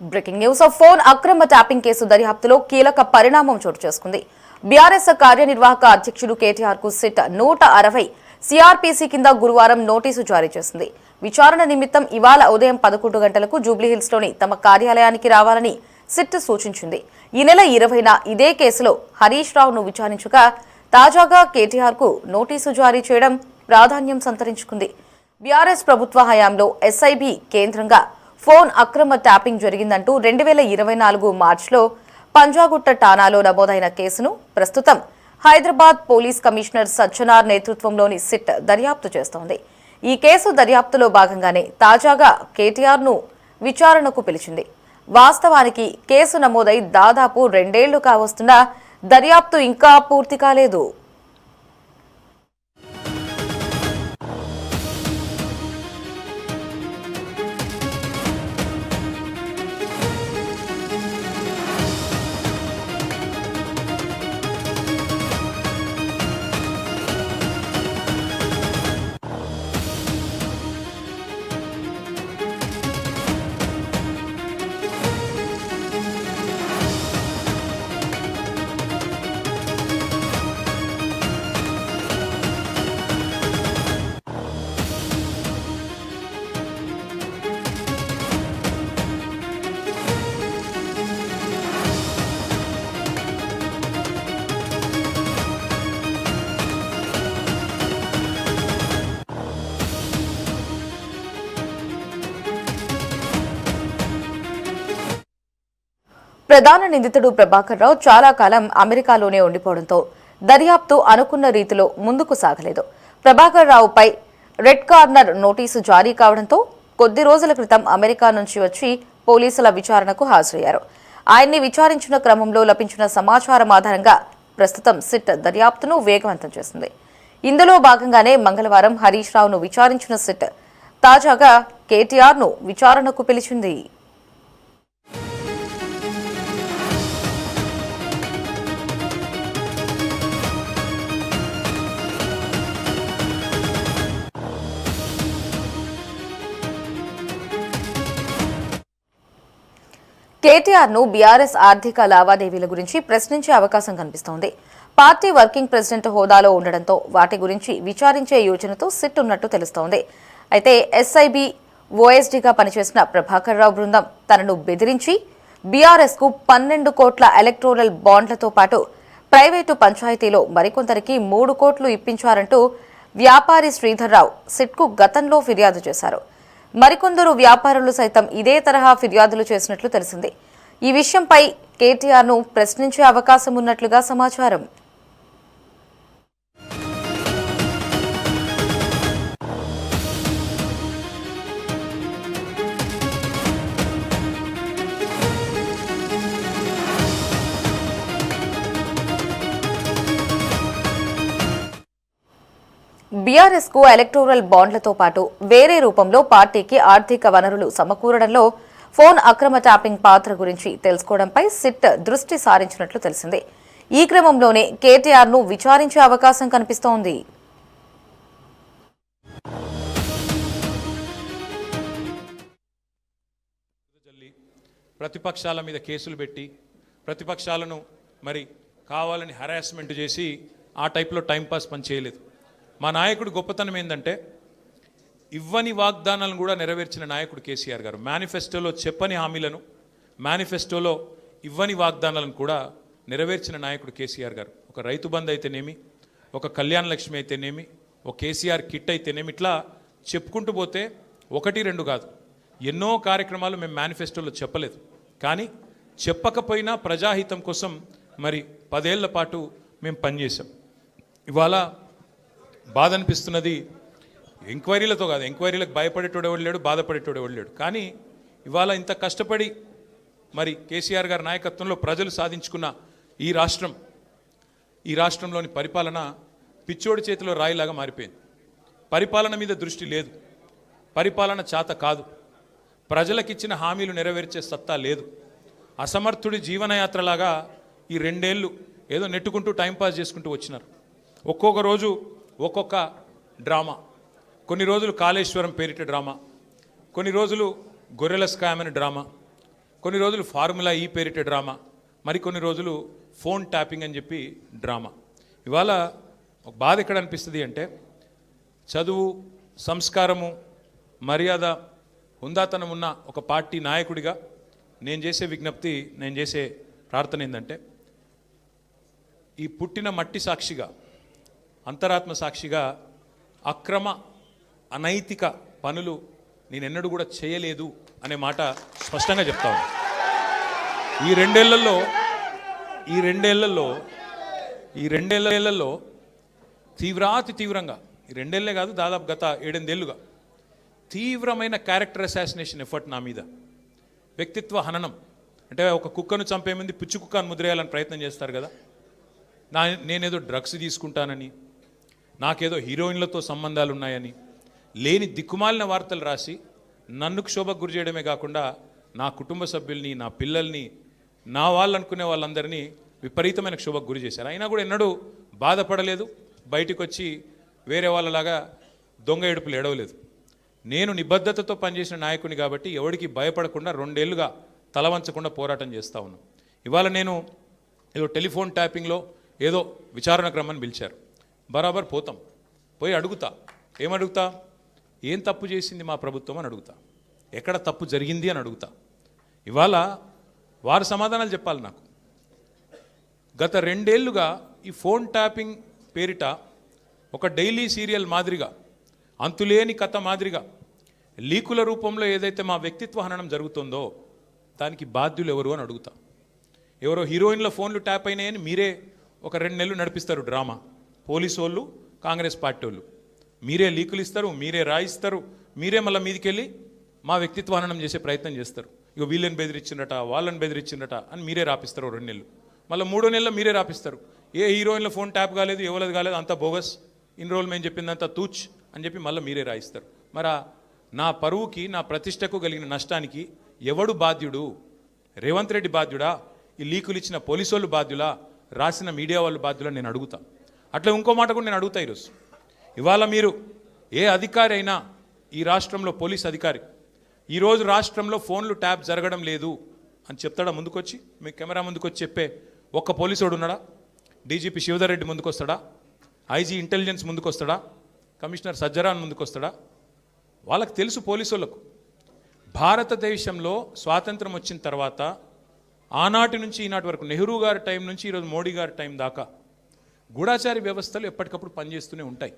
Breaking news of phone అక్రమ tapping case దర్యాప్తులో కీలక పరిణామం చోటు చేసుకుంది. బీఆర్ఎస్ కార్యనిర్వాహక అధ్యక్షుడు కేటీఆర్ కు సిట్ 160 సిఆర్పీసీ కింద గురువారం నోటీసు జారీ చేసింది. విచారణ నిమిత్తం ఇవాళ ఉదయం 11 గంటలకు జూబ్లీహిల్స్ లోని తమ కార్యాలయానికి రావాలని సిట్ సూచించింది. ఈ నెల 20న ఇదే కేసులో హరీష్ రావును విచారించగా తాజాగా కేటీఆర్ కు నోటీసు జారీ చేయడం ప్రాధాన్యం సంతరించుకుంది. బీఆర్ఎస్ ప్రభుత్వ హయాంలో ఎస్ఐబీ కేంద్రంగా ఫోన్ అక్రమ ట్యాపింగ్ జరిగిందంటూ 2024 మార్చిలో పంజాగుట్ట ఠాణాలో నమోదైన కేసును ప్రస్తుతం హైదరాబాద్ పోలీస్ కమిషనర్ సజ్జనార్ నేతృత్వంలోని సిట్ దర్యాప్తు చేస్తోంది. ఈ కేసు దర్యాప్తులో భాగంగానే తాజాగా కేటీఆర్ ను విచారణకు పిలిచింది. వాస్తవానికి కేసు నమోదై దాదాపు 2 ఏళ్లు కావస్తున్నా దర్యాప్తు ఇంకా పూర్తి కాలేదు. ప్రధాన నిందితుడు ప్రభాకర్ రావు చాలా కాలం అమెరికాలోనే ఉండిపోవడంతో దర్యాప్తు అనుకున్న రీతిలో ముందుకు సాగలేదు. ప్రభాకర్ రావుపై రెడ్ కార్నర్ నోటీసు జారీ కావడంతో కొద్ది రోజుల క్రితం అమెరికా నుంచి వచ్చి పోలీసుల విచారణకు హాజరయ్యారు. ఆయన్ని విచారించిన క్రమంలో లభించిన సమాచారం ఆధారంగా ప్రస్తుతం సిట్ దర్యాప్తును వేగవంతం చేసింది. ఇందులో భాగంగానే మంగళవారం హరీష్ రావును విచారించిన సిట్ తాజాగా కేటీఆర్ ను విచారణకు పిలిచింది. కేటీఆర్ ను బీఆర్ఎస్ ఆర్థిక లావాదేవీల గురించి ప్రశ్నించే అవకాశం కనిపిస్తోంది. పార్టీ వర్కింగ్ ప్రెసిడెంట్ హోదాలో ఉండడంతో వాటి గురించి విచారించే యోచనతో సిట్ ఉన్నట్టు తెలుస్తోంది. అయితే ఎస్ఐబీ ఓఎస్డీగా పనిచేసిన ప్రభాకర్ రావు బృందం తనను బెదిరించి బీఆర్ఎస్ కు 12 కోట్ల ఎలక్టోరల్ బాండ్లతో పాటు ప్రైవేటు పంచాయతీలో మరికొందరికి 3 కోట్లు ఇప్పించారంటూ వ్యాపారి శ్రీధర్ రావు సిట్కు గతంలో ఫిర్యాదు చేశారు. మరికొందరు వ్యాపారులు సైతం ఇదే తరహా ఫిర్యాదులు చేసినట్లు తెలిసింది. ఈ విషయంపై కేటీఆర్ ను ప్రశ్నించే అవకాశం ఉన్నట్లుగా సమాచారం. బీఆర్ఎస్ కు ఎలక్టోరల్ బాండ్లతో పాటు వేరే రూపంలో పార్టీకి ఆర్థిక వనరులు సమకూరడంలో ఫోన్ అక్రమ ట్యాపింగ్ పాత్ర గురించి తెలుసుకోవడంపై సిట్ దృష్టి సారించినట్లు తెలిసింది. ఈ క్రమంలోనే కేటీఆర్ ను విచారించే అవకాశం కనిపిస్తోంది. ప్రతిపక్షాల మీద కేసులు పెట్టి ప్రతిపక్షాలను మరి కావాలని హరాస్మెంట్ చేసి ఆ టైప్లో టైంపాస్ పని చేయలేదు. మా నాయకుడు గొప్పతనం ఏంటంటే ఇవ్వని వాగ్దానాలను కూడా నెరవేర్చిన నాయకుడు కేసీఆర్ గారు. మేనిఫెస్టోలో చెప్పని హామీలను, మేనిఫెస్టోలో ఇవ్వని వాగ్దానాలను కూడా నెరవేర్చిన నాయకుడు కేసీఆర్ గారు. ఒక రైతు బంధు అయితేనేమి, ఒక కళ్యాణ లక్ష్మి అయితేనేమి, ఒక కేసీఆర్ కిట్ అయితేనేమి, ఇట్లా చెప్పుకుంటూ పోతే 1-2 కాదు, ఎన్నో కార్యక్రమాలు మేము మేనిఫెస్టోలో చెప్పలేదు. కానీ చెప్పకపోయినా ప్రజాహితం కోసం మరి 10 ఏళ్ల పాటు మేము పనిచేసాం. ఇవాళ బాధ అనిపిస్తున్నది, ఎంక్వైరీలతో కాదు, ఎంక్వైరీలకు భయపడేటోడు ఎవడు లేడు, బాధపడేటోడు ఎవడు లేడు. కానీ ఇవాళ ఇంత కష్టపడి మరి కేసీఆర్ గారి నాయకత్వంలో ప్రజలు సాధించుకున్న ఈ రాష్ట్రంలోని పరిపాలన పిచ్చోడి చేతిలో రాయిలాగా మారిపోయింది. పరిపాలన మీద దృష్టి లేదు, పరిపాలన చేత కాదు, ప్రజలకిచ్చిన హామీలు నెరవేర్చే సత్తా లేదు. అసమర్థుడి జీవనయాత్రలాగా ఈ 2 ఏళ్ళు ఏదో నెట్టుకుంటూ టైంపాస్ చేసుకుంటూ వచ్చినారు. ఒక్కొక్క రోజు ఒక్కొక్క డ్రామా. కొన్ని రోజులు కాళేశ్వరం పేరిట డ్రామా, కొన్ని రోజులు గొర్రెల స్కామ్ అని డ్రామా, కొన్ని రోజులు ఫార్ములా ఈ పేరిట డ్రామా, మరికొన్ని రోజులు ఫోన్ ట్యాపింగ్ అని చెప్పి డ్రామా. ఇవాళ ఒక బాధ ఎక్కడ అనిపిస్తుంది అంటే, చదువు, సంస్కారము, మర్యాద, హుందాతనం ఉన్న ఒక పార్టీ నాయకుడిగా నేను చేసే విజ్ఞప్తి, నేను చేసే ప్రార్థన ఏంటంటే, ఈ పుట్టిన మట్టి సాక్షిగా, అంతరాత్మ సాక్షిగా అక్రమ అనైతిక పనులు నేనెన్నడూ కూడా చేయలేదు అనే మాట స్పష్టంగా చెప్తా ఉన్నాను. ఈ రెండేళ్లలో తీవ్రంగా, ఈ రెండేళ్లే కాదు, దాదాపు గత 7-8 ఏళ్ళుగా తీవ్రమైన క్యారెక్టర్ అసాసినేషన్ ఎఫర్ట్ నా మీద, వ్యక్తిత్వ హననం. అంటే ఒక కుక్కను చంపే ముందు పిచ్చి కుక్కను ముద్రేయాలని ప్రయత్నం చేస్తారు కదా, నేనేదో డ్రగ్స్ తీసుకుంటానని, నాకేదో హీరోయిన్లతో సంబంధాలు ఉన్నాయని, లేని దిక్కుమాలిన వార్తలు రాసి నన్ను క్షోభకు గురి చేయడమే కాకుండా నా కుటుంబ సభ్యుల్ని, నా పిల్లల్ని, నా వాళ్ళు అనుకునే వాళ్ళందరినీ విపరీతమైన క్షోభకు గురి చేశారు. అయినా కూడా ఎన్నడూ బాధపడలేదు, బయటకు వచ్చి వేరే వాళ్ళలాగా దొంగ ఏడుపులు ఏడవలేదు. నేను నిబద్ధతతో పనిచేసిన నాయకుని కాబట్టి ఎవరికి భయపడకుండా 2 ఏళ్ళుగా తలవంచకుండా పోరాటం చేస్తూ ఉన్నాను. ఇవాళ నేను ఏదో టెలిఫోన్ ట్యాపింగ్లో ఏదో విచారణ క్రమాన్ని పిలిచారు, బరాబర్ పోతాం, పోయి అడుగుతా. ఏమడుగుతా? ఏం తప్పు చేసింది మా ప్రభుత్వం అని అడుగుతా, ఎక్కడ తప్పు జరిగింది అని అడుగుతా. ఇవాళ వారు సమాధానాలు చెప్పాలి నాకు. గత 2 ఏళ్ళుగా ఈ ఫోన్ ట్యాపింగ్ పేరిట ఒక డైలీ సీరియల్ మాదిరిగా, అంతులేని కథ మాదిరిగా లీకుల రూపంలో ఏదైతే మా వ్యక్తిత్వ హననం జరుగుతుందో దానికి బాధ్యులు ఎవరు అని అడుగుతా. ఎవరో హీరోయిన్ల ఫోన్లు ట్యాప్ అయినాయని మీరే ఒక 2 నెలలు నడిపిస్తారు డ్రామా. పోలీసు వాళ్ళు, కాంగ్రెస్ పార్టీ వాళ్ళు మీరే లీకులు ఇస్తారు, మీరే రాయిస్తారు, మీరే మళ్ళీ మీదికెళ్ళి మా వ్యక్తిత్వ హననం చేసే ప్రయత్నం చేస్తారు. ఇక వీళ్ళని బెదిరించిందట, వాళ్ళని బెదిరించిందట అని మీరే రాపిస్తారు 2 నెలలు. మళ్ళీ 3వ నెలలో మీరే రాపిస్తారు. ఏ హీరోయిన్ల ఫోన్ ట్యాప్ కాలేదు, ఎవరిది కాలేదు, అంతా బోగస్, ఇన్ని రోజులు మేము చెప్పిందంతా తూచ్ అని చెప్పి మళ్ళీ మీరే రాయిస్తారు. మరి నా పరువుకి, నా ప్రతిష్టకు కలిగిన నష్టానికి ఎవడు బాధ్యుడు? రేవంత్ రెడ్డి బాధ్యుడా? ఈ లీకులు ఇచ్చిన పోలీసు వాళ్ళు బాధ్యులా? రాసిన మీడియా వాళ్ళు బాధ్యులా? నేను అడుగుతా. అట్లా ఇంకో మాట కూడా నేను అడుగుతా. ఇవాళ మీరు ఏ అధికారి అయినా, ఈ రాష్ట్రంలో పోలీస్ అధికారి ఈరోజు రాష్ట్రంలో ఫోన్లు ట్యాప్ జరగడం లేదు అని చెప్తాడా? ముందుకొచ్చి మీ కెమెరా ముందుకొచ్చి చెప్పే ఒక్క పోలీసుడు ఉన్నాడా? డీజీపీ శివధర్ రెడ్డి ముందుకు వస్తాడా? ఐజీ ఇంటెలిజెన్స్ ముందుకు వస్తాడా? కమిషనర్ సజ్జరాన్ ముందుకు వస్తాడా? వాళ్ళకి తెలుసు, పోలీసు వాళ్ళకు, భారతదేశంలో స్వాతంత్రం వచ్చిన తర్వాత ఆనాటి నుంచి ఈనాటి వరకు, నెహ్రూ గారి టైం నుంచి ఈరోజు మోడీ గారి టైం దాకా గూఢాచారి వ్యవస్థలు ఎప్పటికప్పుడు పనిచేస్తూనే ఉంటాయి.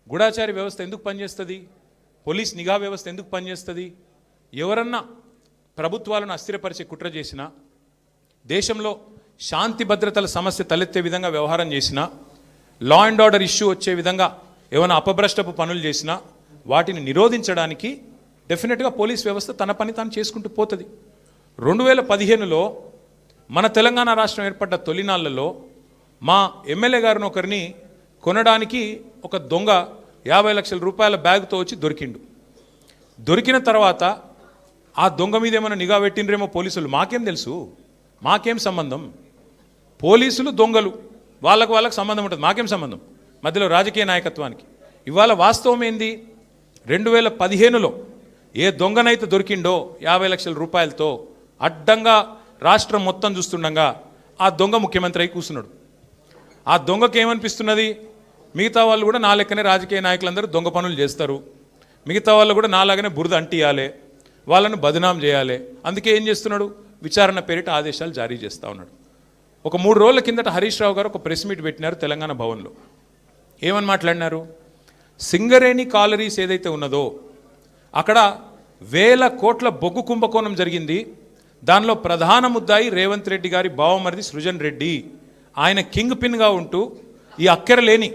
గూఢాచారి వ్యవస్థ ఎందుకు పనిచేస్తుంది? పోలీస్ నిఘా వ్యవస్థ ఎందుకు పనిచేస్తుంది? ఎవరన్నా ప్రభుత్వాలను అస్థిరపరిచే కుట్ర చేసినా, దేశంలో శాంతి భద్రతల సమస్య తలెత్తే విధంగా వ్యవహారం చేసినా, లా అండ్ ఆర్డర్ ఇష్యూ వచ్చే విధంగా ఏమైనా అపభ్రష్టపు పనులు చేసినా వాటిని నిరోధించడానికి డెఫినెట్గా పోలీస్ వ్యవస్థ తన పని తాను చేసుకుంటూ పోతుంది. 2015లో మన తెలంగాణ రాష్ట్రం ఏర్పడ్డ తొలినాళ్లలో మా ఎమ్మెల్యే గారిని ఒకరిని కొనడానికి ఒక దొంగ 50 లక్షల రూపాయల బ్యాగ్తో వచ్చి దొరికిండు. దొరికిన తర్వాత ఆ దొంగ మీద ఏమైనా నిఘా పెట్టినరేమో పోలీసులు, మాకేం తెలుసు, మాకేం సంబంధం? పోలీసులు దొంగలు, వాళ్ళకు సంబంధం ఉంటుంది, మాకేం సంబంధం మధ్యలో రాజకీయ నాయకత్వానికి? ఇవాళ వాస్తవం ఏంది? 2015లో ఏ దొంగనైతే దొరికిండో 50 లక్షల రూపాయలతో అడ్డంగా రాష్ట్రం మొత్తం చూస్తుండగా ఆ దొంగ ముఖ్యమంత్రి అయి కూర్చున్నాడు. ఆ దొంగకి ఏమనిపిస్తున్నది? మిగతా వాళ్ళు కూడా నా లెక్కనే రాజకీయ నాయకులందరూ దొంగ పనులు చేస్తారు, మిగతా వాళ్ళు కూడా నాలాగనే బురద అంటియాలి, వాళ్ళను బదనాం చేయాలి. అందుకే ఏం చేస్తున్నాడు? విచారణ పేరిట ఆదేశాలు జారీ చేస్తూ ఉన్నాడు. ఒక 3 రోజుల కిందట హరీష్ రావు గారు ఒక ప్రెస్ మీట్ పెట్టినారు తెలంగాణ భవన్లో. ఏమని మాట్లాడినారు? సింగరేణి కాలరీస్ ఏదైతే ఉన్నదో అక్కడ 1000 కోట్ల బొగ్గు కుంభకోణం జరిగింది. దానిలో ప్రధాన ముద్దాయి రేవంత్ రెడ్డి గారి బావమరిది సృజన్ రెడ్డి. ఆయన కింగ్ పిన్గా ఉంటూ ఈ అక్కర లేని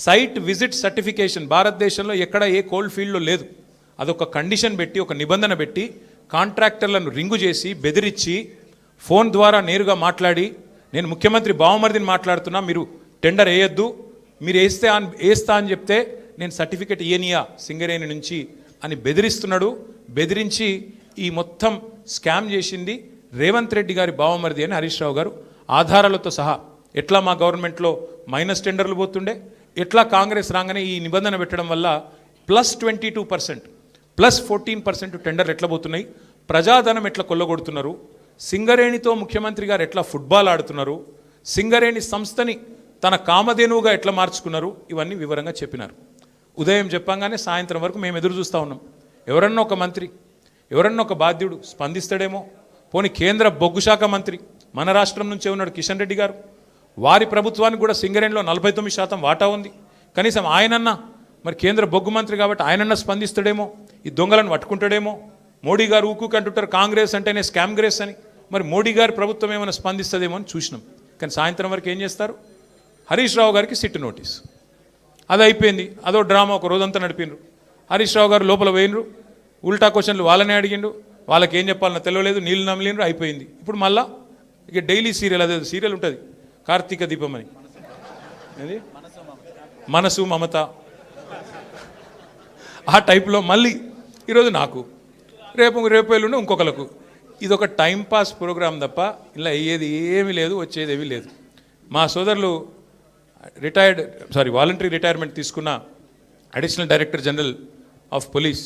సైట్ విజిట్ సర్టిఫికేషన్ భారతదేశంలో ఎక్కడ ఏ కోల్డ్ ఫీల్డ్లో లేదు, అదొక కండిషన్ పెట్టి, ఒక నిబంధన పెట్టి కాంట్రాక్టర్లను రింగు చేసి బెదిరించి ఫోన్ ద్వారా నేరుగా మాట్లాడి, నేను ముఖ్యమంత్రి బావమరిదిని మాట్లాడుతున్నా, మీరు టెండర్ వేయొద్దు, మీరు వేస్తా అని చెప్తే నేను సర్టిఫికెట్ ఇయనియా సింగరేణి నుంచి అని బెదిరిస్తున్నాడు. బెదిరించి ఈ మొత్తం స్కామ్ చేసింది రేవంత్ రెడ్డి గారి బావమరిది అని హరీష్ రావు గారు ఆధారాలతో సహా, ఎట్లా మా గవర్నమెంట్లో మైనస్ టెండర్లు పోతుండే, ఎట్లా కాంగ్రెస్ రాగానే ఈ నిబంధన పెట్టడం వల్ల +22% +14% టెండర్లు ఎట్లా పోతున్నాయి, ప్రజాధనం ఎట్లా కొల్లగొడుతున్నారు, సింగరేణితో ముఖ్యమంత్రి గారు ఎట్లా ఫుట్బాల్ ఆడుతున్నారు, సింగరేణి సంస్థని తన కామధేనువుగా ఎట్లా మార్చుకున్నారు, ఇవన్నీ వివరంగా చెప్పినారు. ఉదయం చెప్పంగానే సాయంత్రం వరకు మేము ఎదురు చూస్తూ ఉన్నాం. ఎవరన్నా ఒక మంత్రి, ఎవరన్నా ఒక బాధ్యుడు స్పందిస్తాడేమో. పోనీ కేంద్ర బొగ్గు శాఖ మంత్రి మన రాష్ట్రం నుంచే ఉన్నాడు కిషన్ రెడ్డి గారు. వారి ప్రభుత్వానికి కూడా సింగరేణిలో 49% వాటా ఉంది. కనీసం ఆయనన్నా, మరి కేంద్ర బొగ్గు మంత్రి కాబట్టి ఆయనన్నా స్పందిస్తాడేమో, ఈ దొంగలను పట్టుకుంటాడేమో. మోడీ గారు ఊకుకు అంటుంటారు కాంగ్రెస్ అంటేనే స్కామ్ గ్రేస్ అని. మరి మోడీ గారి ప్రభుత్వం ఏమైనా స్పందిస్తుందేమో అని చూసినాం. కానీ సాయంత్రం వరకు ఏం చేస్తారు, హరీష్ రావు గారికి సిట్ నోటీస్. అది అయిపోయింది, అదో డ్రామా ఒక రోజంతా నడిపినరు. హరీష్ రావు గారు లోపల పోయినరు, ఉల్టా క్వశ్చన్లు వాళ్ళనే అడిగిండు, వాళ్ళకి ఏం చెప్పాలన్నా తెలియలేదు, నీళ్ళు నమిలినరు, అయిపోయింది. ఇప్పుడు మళ్ళా ఇక డైలీ సీరియల్, అదే సీరియల్ ఉంటుంది కార్తీక దీపం అని, అది మనసు మమత, ఆ టైప్లో మళ్ళీ ఈరోజు నాకు, రేపు ఎల్లుండి ఇంకొకరికి. ఇది ఒక టైంపాస్ ప్రోగ్రాం తప్ప ఇలా అయ్యేది ఏమీ లేదు, వచ్చేది ఏమీ లేదు. మా సోదరులు వాలంటరీ రిటైర్మెంట్ తీసుకున్న additional director general of police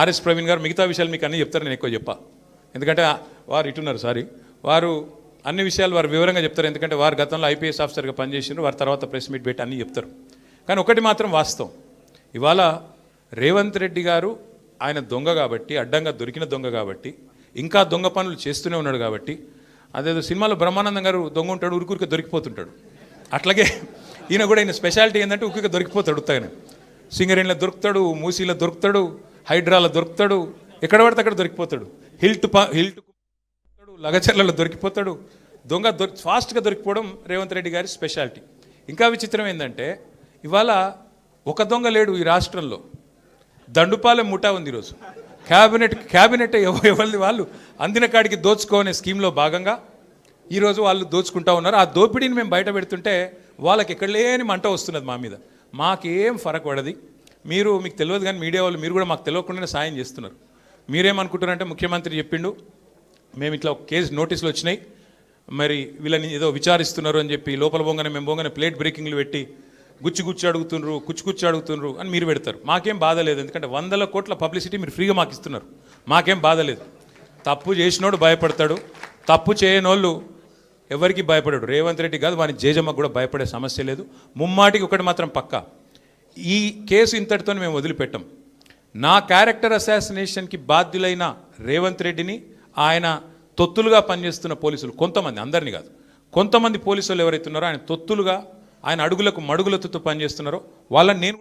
RS Praveen గారు మిగతా విషయాలు మీకు అన్నీ చెప్తారు, నేను ఎక్కువ చెప్పా. ఎందుకంటే వారు ఇటున్నారు, వారు అన్ని విషయాలు వారు వివరంగా చెప్తారు. ఎందుకంటే వారు గతంలో ఐపీఎస్ ఆఫీసర్గా పనిచేసినారు, వారి తర్వాత ప్రెస్ మీట్ పెట్టి అన్నీ చెప్తారు. కానీ ఒకటి మాత్రం వాస్తవం, ఇవాళ రేవంత్ రెడ్డి గారు ఆయన దొంగ కాబట్టి, అడ్డంగా దొరికిన దొంగ కాబట్టి, ఇంకా దొంగ పనులు చేస్తూనే ఉన్నాడు కాబట్టి, అదేదో సినిమాలో బ్రహ్మానందం గారు దొంగ ఉంటాడు, ఉరికురికి దొరికిపోతుంటాడు. అట్లాగే ఈయన కూడా, ఈయన స్పెషాలిటీ ఏంటంటే ఉరికి దొరికిపోతాడు. ఉత్తగానే సింగరేణిలో దొరుకుతాడు, మూసీలో దొరుకుతాడు, హైడ్రాలో దొరుకుతాడు, ఎక్కడ పడితే అక్కడ దొరికిపోతాడు. హిల్ట్ లగచర్లలో దొరికిపోతాడు. దొంగ ఫాస్ట్గా దొరికిపోవడం రేవంత్ రెడ్డి గారి స్పెషాలిటీ. ఇంకా విచిత్రం ఏంటంటే ఇవాళ ఒక దొంగ లేడు ఈ రాష్ట్రంలో, దండుపాలెం ముఠా ఉంది ఈరోజు. క్యాబినెట్ ఎవరిది వాళ్ళు అందిన కాడికి దోచుకోనే స్కీమ్లో భాగంగా ఈరోజు వాళ్ళు దోచుకుంటా ఉన్నారు. ఆ దోపిడీని మేము బయట పెడుతుంటే వాళ్ళకి ఎక్కడ లేని మంట వస్తున్నది మా మీద. మాకేం ఫరక్ పడది. మీకు తెలియదు కానీ మీడియా వాళ్ళు మీరు కూడా మాకు తెలియకుండానే సాయం చేస్తున్నారు. మీరేమనుకుంటున్నారంటే ముఖ్యమంత్రి చెప్పిండు, మేము ఇట్లా ఒక కేసు నోటీసులు వచ్చినాయి, మరి వీళ్ళని ఏదో విచారిస్తున్నారు అని చెప్పి లోపల మేము పోగానే ప్లేట్ బ్రేకింగ్లు పెట్టి గుచ్చి అడుగుతున్నారు అని మీరు పెడతారు. మాకేం బాధ లేదు, ఎందుకంటే 100 కోట్ల పబ్లిసిటీ మీరు ఫ్రీగా మాకు ఇస్తున్నారు, మాకేం బాధ లేదు. తప్పు చేసినోడు భయపడతాడు, తప్పు చేయనోళ్ళు ఎవరికి భయపడాడు. రేవంత్ రెడ్డి కాదు, వాని జేజమ్మకు కూడా భయపడే సమస్య లేదు. ముమ్మాటికి ఒకటి మాత్రం పక్కా, ఈ కేసు ఇంతటితో మేము వదిలిపెట్టాం. నా క్యారెక్టర్ అసాసినేషన్కి బాధ్యులైన రేవంత్ రెడ్డిని, ఆయన తొత్తులుగా పనిచేస్తున్న పోలీసులు కొంతమంది, అందరినీ కాదు, కొంతమంది పోలీసులు ఎవరైతే ఉన్నారో ఆయన తొత్తులుగా, ఆయన అడుగులకు మడుగులతో పనిచేస్తున్నారో వాళ్ళని నేను